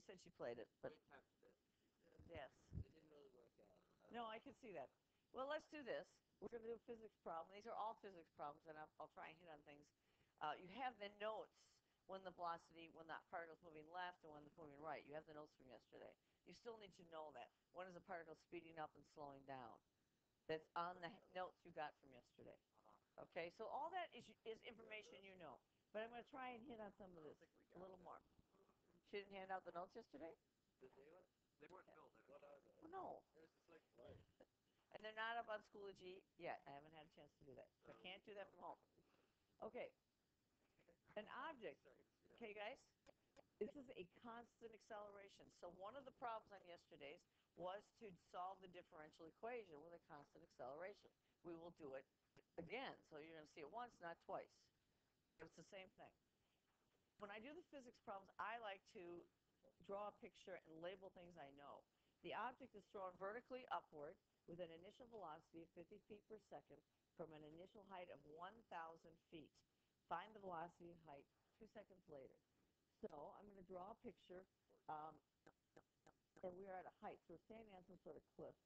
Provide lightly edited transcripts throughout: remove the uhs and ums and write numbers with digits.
she said she played it, but yes. It didn't really work out. No, I can see that. Well, let's do this. We're going to do a physics problem. These are all physics problems, and I'll try and hit on things. You have the notes when the velocity, when that particle's moving left and when it's moving right. You have the notes from yesterday. You still need to know that. When is a particle speeding up and slowing down? That's on the notes you got from yesterday. Okay, so all that is information you know. But I'm going to try and hit on some of this a little more. She didn't hand out the notes yesterday? Did they? They weren't filled. What are they? Well, no. There's just like what? And they're not up on Schoology yet. I haven't had a chance to do that. So I can't do that from home. Okay. An object. Okay, guys? This is a constant acceleration. So one of the problems on yesterday's was to solve the differential equation with a constant acceleration. We will do it again. So you're going to see it once, not twice. It's the same thing. When I do the physics problems, I like to draw a picture and label things I know. The object is thrown vertically upward with an initial velocity of 50 feet per second from an initial height of 1,000 feet. Find the velocity and height 2 seconds later. So I'm going to draw a picture, and we're at a height. So we're standing on some sort of cliff.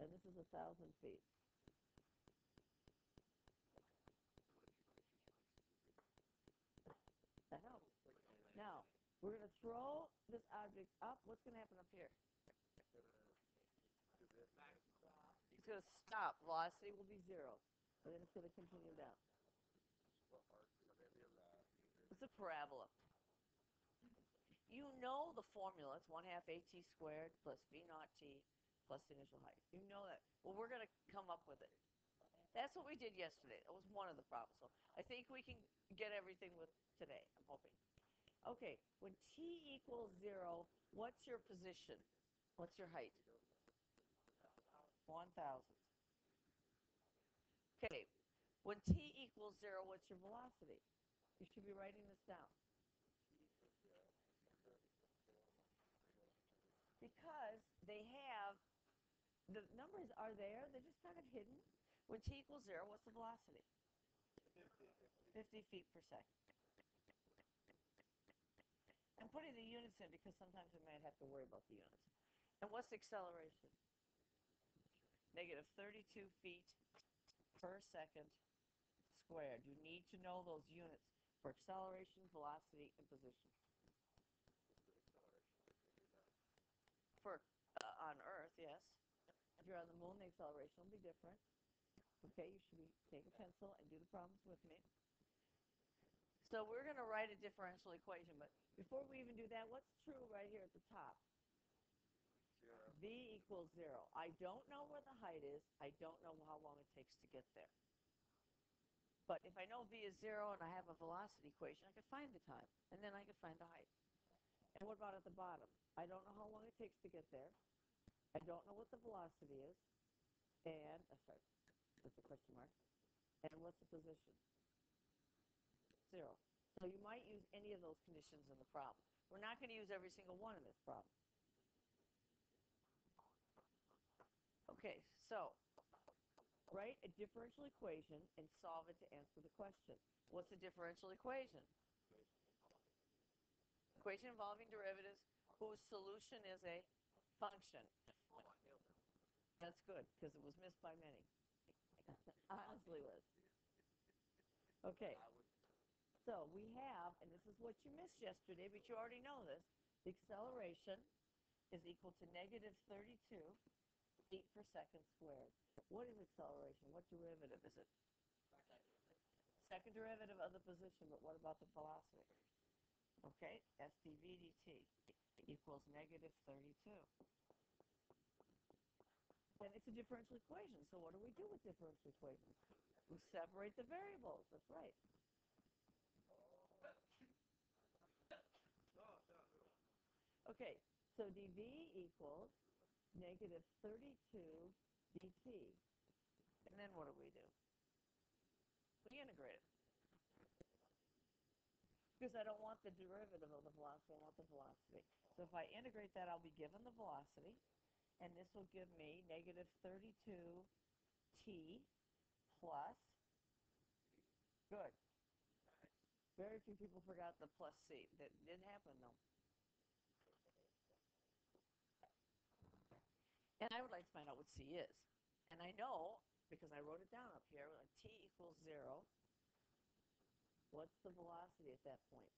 And this is 1,000 feet. That helps. Now, we're going to throw this object up. What's going to happen up here? It's going to stop. Velocity will be 0. And then it's going to continue down. It's a parabola. You know the formula. It's 1/2 at squared plus v naught t plus the initial height. You know that. Well, we're going to come up with it. That's what we did yesterday. That was one of the problems. So I think we can get everything with today. I'm hoping. Okay, when t equals 0, what's your position? What's your height? 1,000. Okay, when t equals 0, what's your velocity? You should be writing this down. Because they have, the numbers are there, they're just kind of hidden. When t equals 0, what's the velocity? 50 feet per second. I'm putting the units in because sometimes we might have to worry about the units. And what's the acceleration? Negative 32 feet per second squared. You need to know those units for acceleration, velocity, and position. For on Earth, yes. If you're on the moon, the acceleration will be different. Okay, you should take a pencil and do the problems with me. So we're going to write a differential equation, but before we even do that, what's true right here at the top? 0. V equals 0. I don't know where the height is. I don't know how long it takes to get there. But if I know V is 0 and I have a velocity equation, I can find the time, and then I can find the height. And what about at the bottom? I don't know how long it takes to get there. I don't know what the velocity is. And, sorry, that's a question mark. And what's the position? 0. So you might use any of those conditions in the problem. We're not going to use every single one in this problem. Okay, so write a differential equation and solve it to answer the question. What's a differential equation? Equation involving derivatives whose solution is a function. That's good, because it was missed by many. Honestly, Liz. Okay. So we have, and this is what you missed yesterday, but you already know this, the acceleration is equal to negative 32 feet per second squared. What is acceleration? What derivative is it? Second derivative of the position, but what about the velocity? Okay, s dv dt equals negative 32. Then it's a differential equation. So what do we do with differential equations? We separate the variables. That's right. Okay, so dv equals negative 32 dt. And then what do? We integrate it. Because I don't want the derivative of the velocity, I want the velocity. So if I integrate that, I'll be given the velocity. And this will give me negative 32t plus, good, Very few people forgot the plus c. That did happen, though. And I would like to find out what c is. And I know, because I wrote it down up here, when t equals 0, what's the velocity at that point?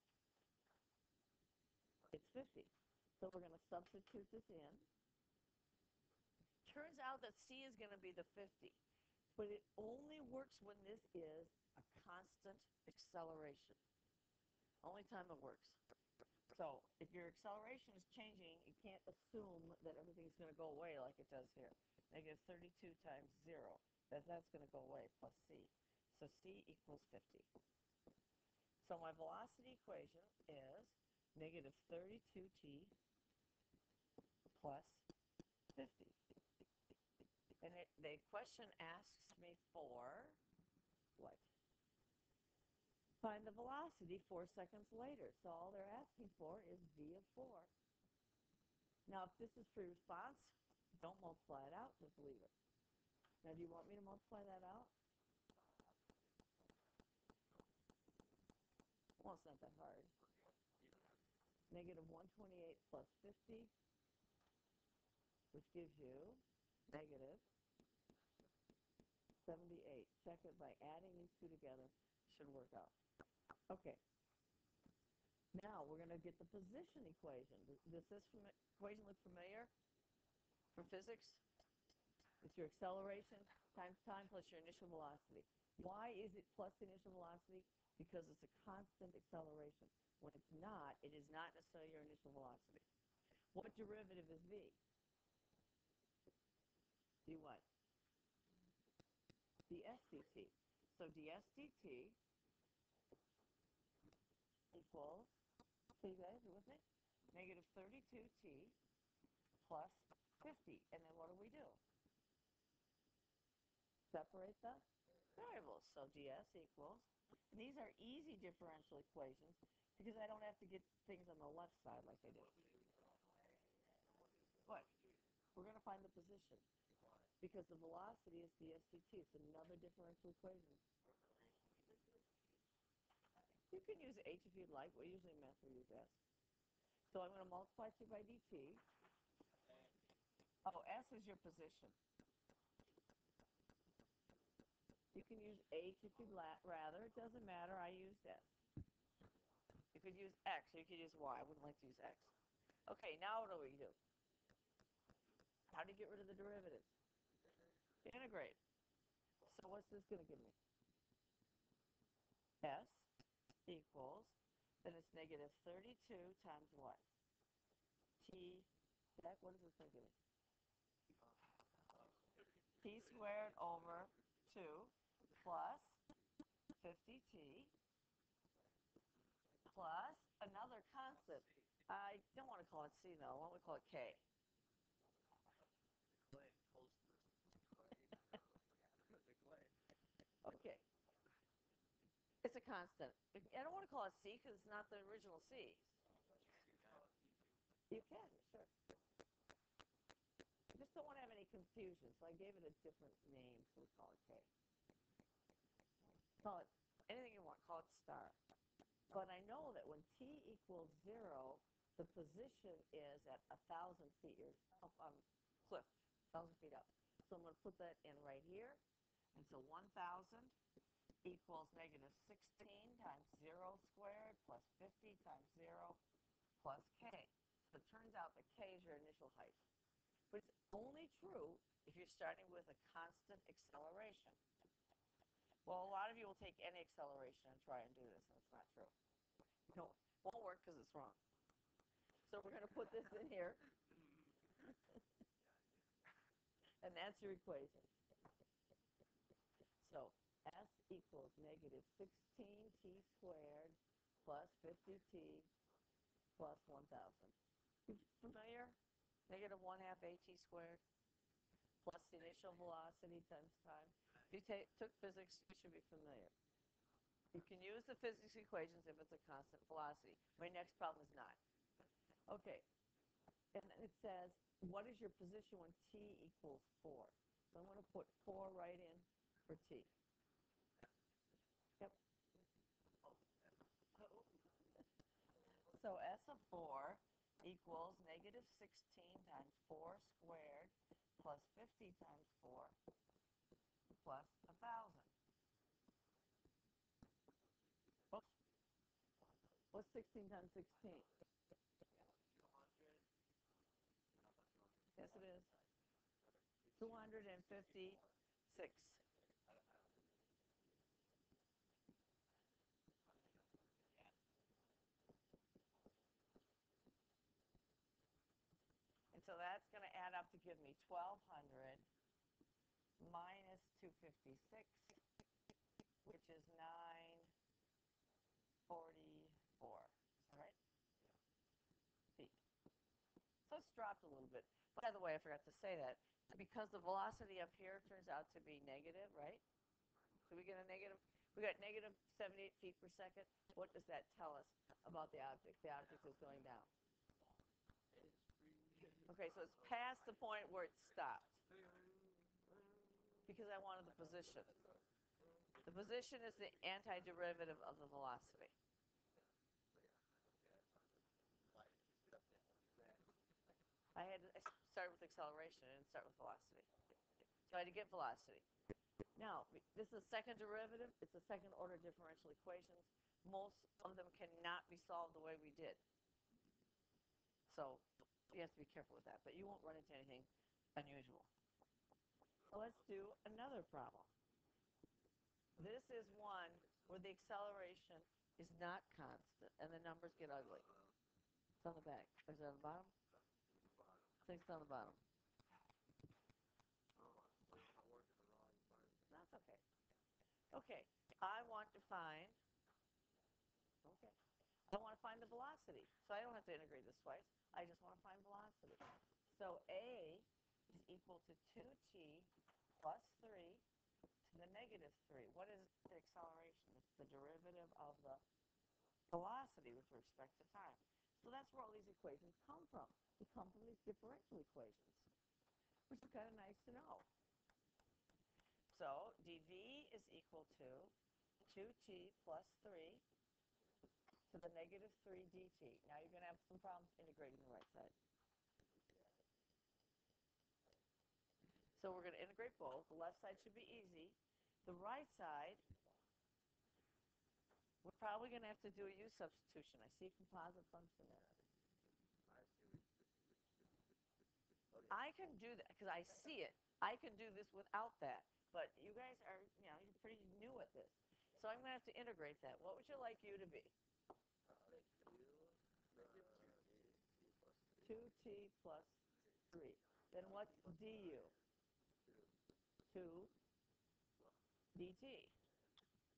It's 50. So we're going to substitute this in. Turns out that c is going to be the 50. But it only works when this is a constant acceleration. Only time it works. So if your acceleration is changing, you can't assume that everything's going to go away like it does here. Negative 32 times 0. That's going to go away, plus c. So c equals 50. So my velocity equation is negative 32t plus 50. And the question asks me for what? Find the velocity 4 seconds later. So all they're asking for is v of 4. Now, if this is free response, don't multiply it out, just leave it. Now, do you want me to multiply that out? Well, it's not that hard. Negative 128 plus 50, which gives you negative 78. Check it by adding these two together. Should work out. Okay. Now we're going to get the position equation. Does this equation look familiar from physics? It's your acceleration times time plus your initial velocity. Why is it plus initial velocity? Because it's a constant acceleration. When it's not, it is not necessarily your initial velocity. What derivative is v? d what? ds dt. So ds dt equals, so you guys are with me? Negative 32t plus 50. And then what do? Separate the variables. So ds equals, and these are easy differential equations because I don't have to get things on the left side like I did. What? We're going to find the position because the velocity is ds dt. It's another differential equation. You can use h if you'd like. We usually math we use s. So I'm going to multiply 2 by dt. Oh, s is your position. You can use h if you'd rather. It doesn't matter. I used s. You could use x or you could use y. I wouldn't like to use x. Okay, now what do? How do you get rid of the derivatives? Integrate. So what's this going to give me? S equals, then it's negative 32 times what? T, what is this going to give me? T squared over 2 plus 50t plus another constant. I don't want to call it C, though. Why don't we call it K? Okay. It's a constant. I don't want to call it C because it's not the original C. You can, sure. I just don't want to have any confusion, so I gave it a different name, so we call it K. Call it anything you want. Call it star. But I know that when t equals 0, the position is at 1,000 feet. You're up on cliff, 1,000 feet up. So I'm going to put that in right here. And so 1,000 equals negative 16 times 0 squared plus 50 times 0 plus k. So it turns out that k is your initial height. But it's only true if you're starting with a constant acceleration. Well, a lot of you will take any acceleration and try and do this, and it's not true. No, it won't work because it's wrong. So we're going to put this in here. And that's your equation. So S equals negative 16t squared plus 50t plus 1,000. Familiar? Negative 1/2 at squared plus the initial velocity times time. If you took physics, you should be familiar. You can use the physics equations if it's a constant velocity. My next problem is not. Okay. And it says, what is your position when t equals 4? So I'm going to put 4 right in for t. Yep. So S of 4 equals negative 16 times 4 squared plus 50 times 4 plus 1,000. Oops. What's 16 times 16? Yes, it is. 256. And so that's going to add up to give me 1,200 minus 256, which is 944. All right? Feet. So it's dropped a little bit. By the way, I forgot to say that. Because the velocity up here turns out to be negative, right? So we get a negative, we got negative 78 feet per second. What does that tell us about the object? The object is going down. Okay, so it's past the point where it stopped. Because I wanted the position. The position is the antiderivative of the velocity. I had to start with acceleration and start with velocity. So I had to get velocity. Now, this is a second derivative. It's a second order differential equations. Most of them cannot be solved the way we did. So you have to be careful with that. But you won't run into anything unusual. So let's do another problem. This is one where the acceleration is not constant and the numbers get ugly. It's on the back. Is it on the bottom? I think it's on the bottom. That's okay. Okay, I want to find, I want to find the velocity. So I don't have to integrate this twice. I just want to find velocity. So A is equal to 2t plus 3 to the negative 3. What is the acceleration? It's the derivative of the velocity with respect to time. So that's where all these equations come from. They come from these differential equations, which is kind of nice to know. So dv is equal to 2t plus 3 to the negative 3 dt. Now you're going to have some problems integrating the right side. So we're going to integrate both. The left side should be easy. The right side, we're probably going to have to do a u substitution. I see composite function there. I can do that because I see it. I can do this without that. But you guys are, you're pretty new at this. So I'm going to have to integrate that. What would you like u to be? 2t plus 3. Then what's du? 2 dt.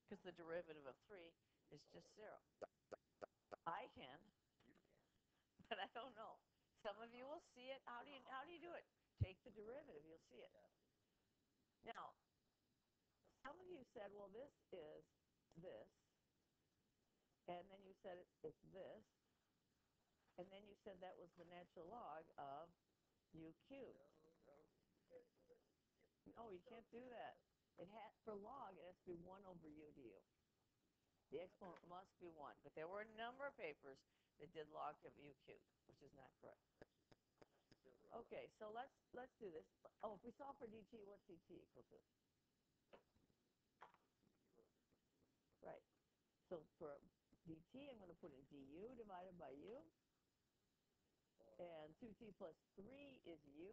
Because the derivative of 3 is just 0. I can, but I don't know. Some of you will see it. How do you do it? Take the derivative. You'll see it. Now, some of you said, well, this is this. And then you said it's this. And then you said that was the natural log of u cubed. No, you can't do that. For log, it has to be 1 over u du. The exponent must be 1. But there were a number of papers that did log of u cubed, which is not correct. Okay, so let's do this. Oh, if we solve for dt, what's dt equal to? Right. So for dt, I'm going to put in du divided by u. And 2t plus 3 is u.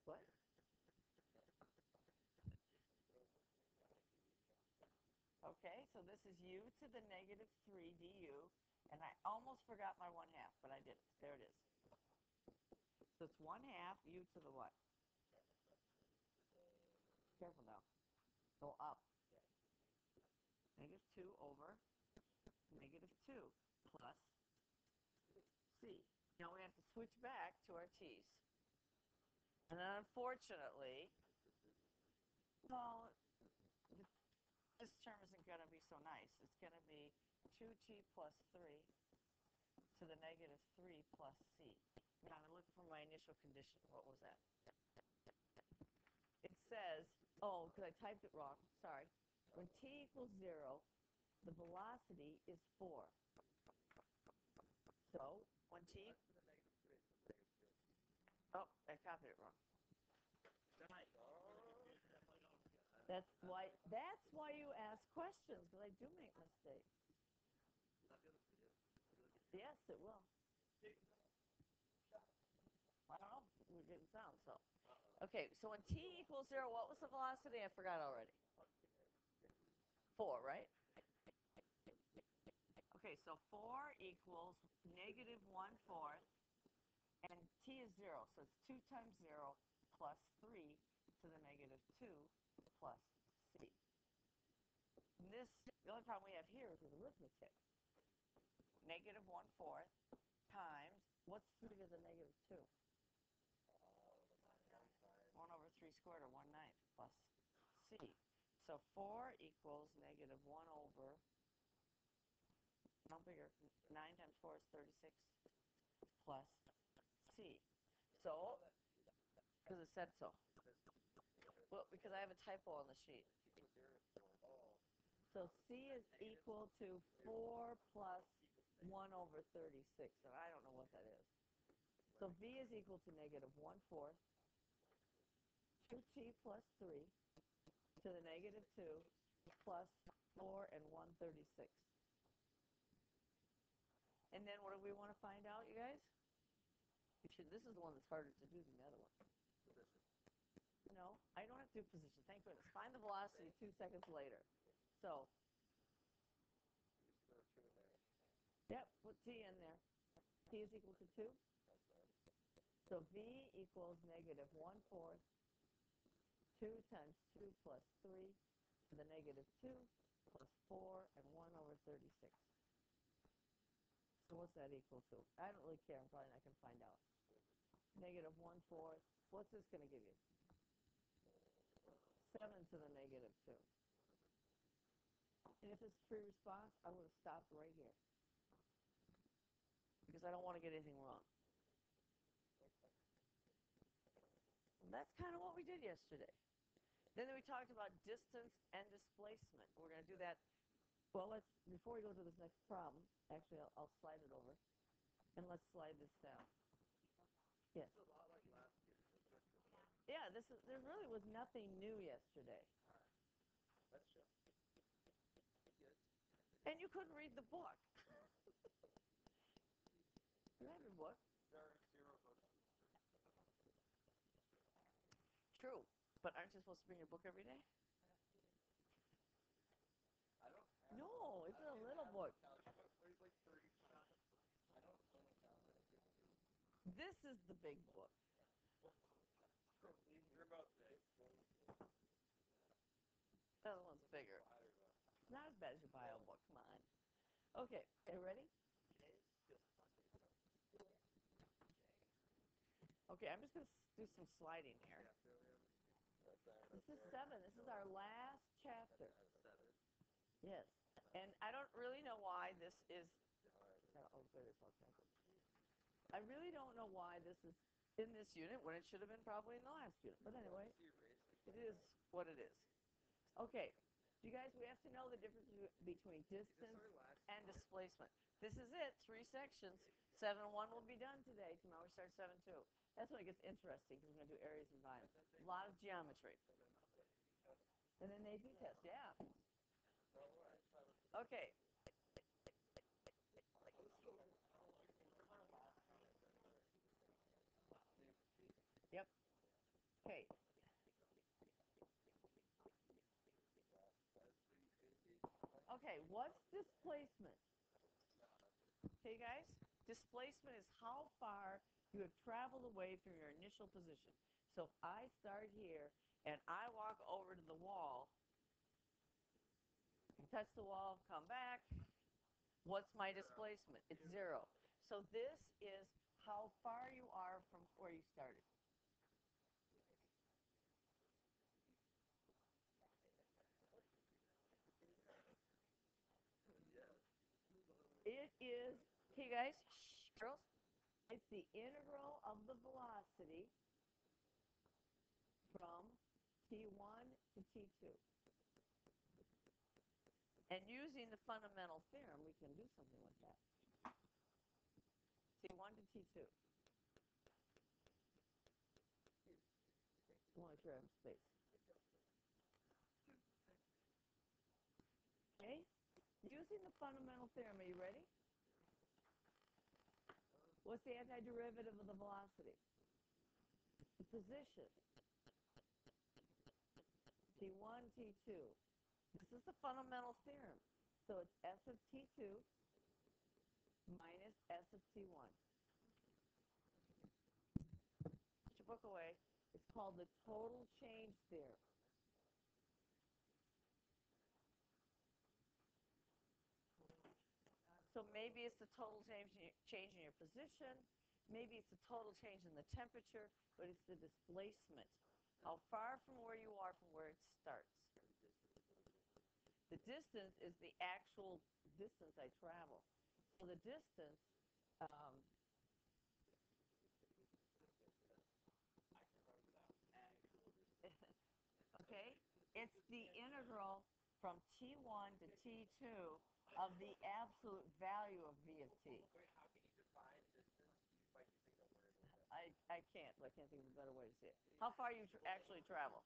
What? Okay, so this is u to the negative 3 du. And I almost forgot my 1/2, but I didn't. There it is. So it's 1/2 u to the what? Careful now. Go up. Negative 2 over negative 2 plus c. Now we have to switch back to our t's. And then unfortunately, well, this term isn't going to be so nice. It's going to be 2t plus 3 to the negative 3 plus c. Now I'm looking for my initial condition. What was that? It says, oh, because I typed it wrong. Sorry. When t equals 0, the velocity is 4. So when t, oh, I copied it wrong. That's why you ask questions, because I do make mistakes. Yes, it will. I don't know. We're getting sound, so. Okay, so when t equals 0, what was the velocity? I forgot already. 4, right? Okay, so 4 equals negative 1/4, and t is 0, so it's 2 times 0 plus 3 to the negative 2 plus c. And this, the only problem we have here is with arithmetic. Negative 1/4 times, what's 3 to the negative 2? 1 over 3 squared, or 1/9, plus c. So 4 equals negative 1 over, no bigger, 9 times 4 is 36, plus c. So, because it said so. Well, because I have a typo on the sheet. So c is equal to 4 plus 1 over 36, and I don't know what that is. So v is equal to negative 1/4, 2t plus 3 to the negative 2 plus 4 and 1/36. And then what do we want to find out, you guys? This is the one that's harder to do than the other one. No, I don't have to do position. Thank goodness. Find the velocity 2 seconds later. So, yep, put t in there. T is equal to 2. So v equals negative 1/4, 2 times 2 plus 3 to the negative 2 plus 4 and 1 over 36. So what's that equal to? I don't really care. I'm probably not going to find out. Negative 1/4. What's this going to give you? 7 to the negative 2. And if it's free response, I would have stopped right here. Because I don't want to get anything wrong. And that's kind of what we did yesterday. Then we talked about distance and displacement. We're going to do that. Well, before we go to this next problem, actually, I'll slide it over. And let's slide this down. Yes. Yeah, there really was nothing new yesterday. And you couldn't read the book. You have your book. True. But aren't you supposed to bring your book every day? No, it's a little book. This is the big book. The other one's bigger. It's not as bad as your bio book. Come on. Okay, are you ready? Okay, I'm just going to do some sliding here. This is 7. This is our last chapter. Yes. And I don't really know why this is... I really don't know why this is in this unit when it should have been probably in the last unit. But anyway, it is what it is. Okay. You guys, we have to know the difference between distance and displacement. This is it. 3 sections. 7-1 will be done today. Tomorrow we start 7-2. That's when it gets interesting because we're going to do areas and volume. A lot of geometry. And then AP test, yeah. Okay. Yep. Okay. Okay, what's displacement? Okay, guys? Displacement is how far you have traveled away from your initial position. So if I start here and I walk over to the wall, touch the wall, come back, what's my displacement? It's 0. So this is how far you are from where you started. It is, okay guys, girls, it's the integral of the velocity from T1 to T2. And using the fundamental theorem, we can do something with that. T1 to T2. One grab space. Okay? Using the fundamental theorem, are you ready? What's the antiderivative of the velocity? The position. T1, T2. This is the fundamental theorem. So it's S of T2 minus S of T1. Put your book away. It's called the total change theorem. So maybe it's the total change in your position. Maybe it's the total change in the temperature, but it's the displacement. How far from where you are from where it starts. The distance is the actual distance I travel. So the distance, okay, it's the integral from T1 to T2 of the absolute value of V of T. I can't. I can't think of a better way to say it. How far you actually travel?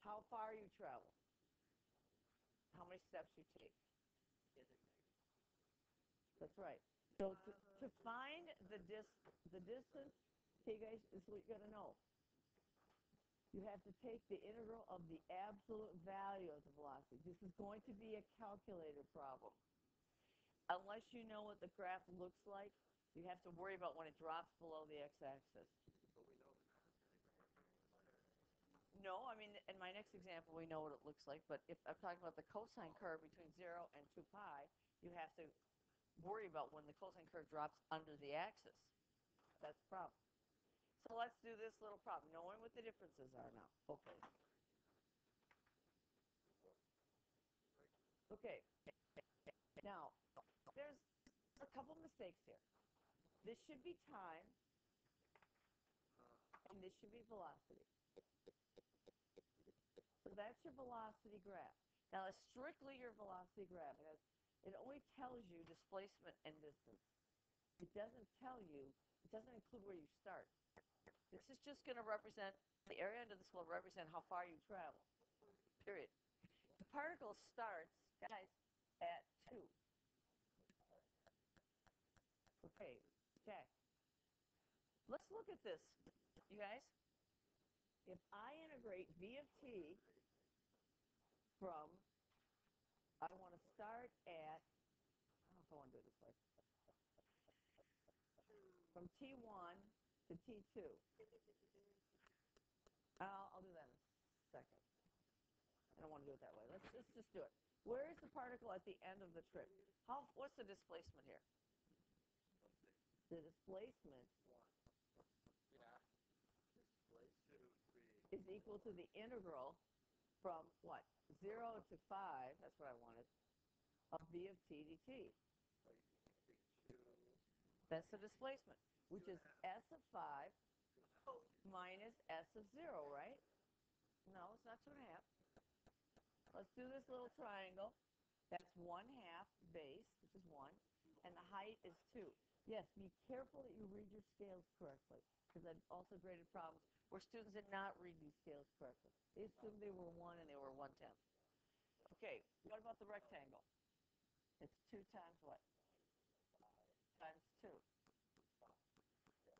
How far you travel? How many steps you take? That's right. So to find the distance, okay, guys, this is what you got to know. You have to take the integral of the absolute value of the velocity. This is going to be a calculator problem. Unless you know what the graph looks like, you have to worry about when it drops below the x-axis. No, I mean, in my next example, we know what it looks like, but if I'm talking about the cosine curve between 0 and 2 pi, you have to worry about when the cosine curve drops under the axis. That's the problem. So let's do this little problem, knowing what the differences are now. Okay. Okay. Now, there's a couple mistakes here. This should be time, and this should be velocity. So that's your velocity graph. Now, it's strictly your velocity graph. It only tells you displacement and distance. It doesn't tell you, it doesn't include where you start. This is just going to represent, the area under this will represent how far you travel, period. The particle starts, guys, at 2. Okay, check. Let's look at this, you guys. If I integrate V of T from, I want to start at, I don't know if I want to do it this way, from T1 to T2. I'll do that in a second. I don't want to do it that way. Let's just do it. Where is the particle at the end of the trip? What's the displacement here? The displacement is equal to the integral from what? 0 to 5, that's what I wanted, of V of T dt. That's the displacement, which is S of 5 minus S of 0, right? No, it's not 2.5. Let's do this little triangle. That's 1/2 base, which is 1, and the height is 2. Yes, be careful that you read your scales correctly, because I've also graded problems where students did not read these scales correctly. They assumed they were 1 and they were 1/10. Okay, what about the rectangle? It's 2 times what? Times 2.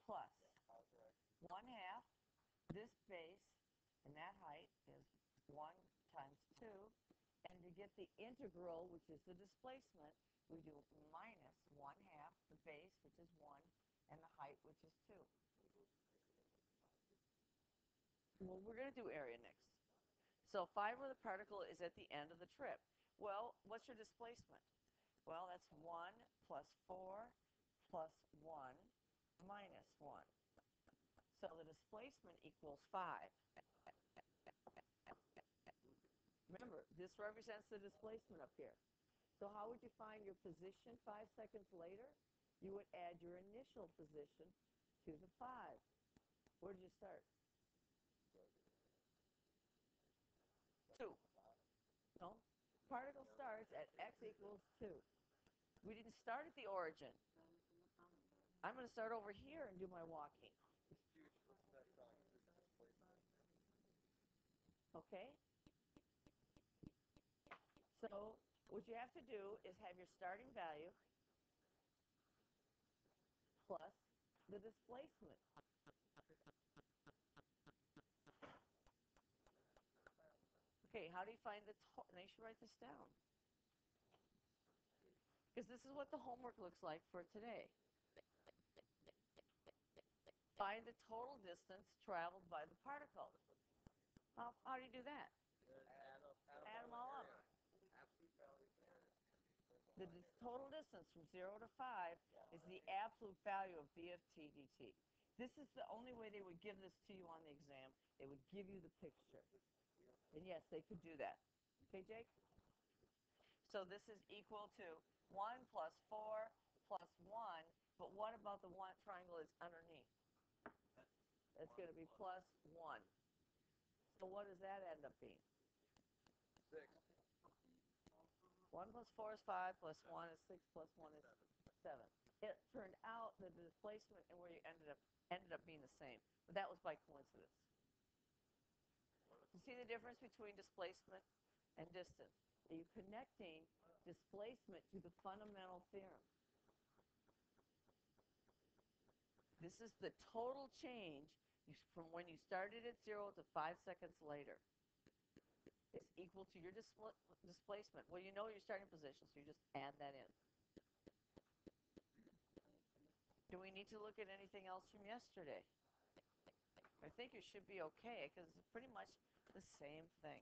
Plus 1/2. This base and that height is 1 times 2. And to get the integral, which is the displacement, we do minus 1/2 the base, which is 1, and the height, which is 2. Well, we're going to do area next. So find where the particle is at the end of the trip. Well, what's your displacement? Well, that's 1 plus 4 plus 1 minus 1. So the displacement equals 5. Remember, this represents the displacement up here. So how would you find your position 5 seconds later? You would add your initial position to the 5. Where did you start? 2. particle starts at x equals 2. We didn't start at the origin. I'm going to start over here and do my walking. Huge. What's the next song? This is displacement. Okay? So what you have to do is have your starting value plus the displacement. Okay, how do you find the total? Now you should write this down. Because this is what the homework looks like for today. Find the total distance traveled by the particle. How do you do that? Add them all up. Absolute value. The total distance from 0 to 5 is the absolute value of b of t dt. This is the only way they would give this to you on the exam. They would give you the picture. And yes, they could do that. Okay, Jake? So this is equal to 1 plus 4 plus 1. But what about the one triangle that's underneath? That's going to be plus 1. So what does that end up being? 6. 1 plus 4 is 5, plus 1 is 6, plus 1 is 7. It turned out that the displacement and where you ended up being the same. But that was by coincidence. You see the difference between displacement and distance? Are you connecting displacement to the fundamental theorem? This is the total change from when you started at 0 to 5 seconds later. It's equal to your displacement. Well, you know your starting position, so you just add that in. Do we need to look at anything else from yesterday? I think it should be okay, because it's pretty much the same thing.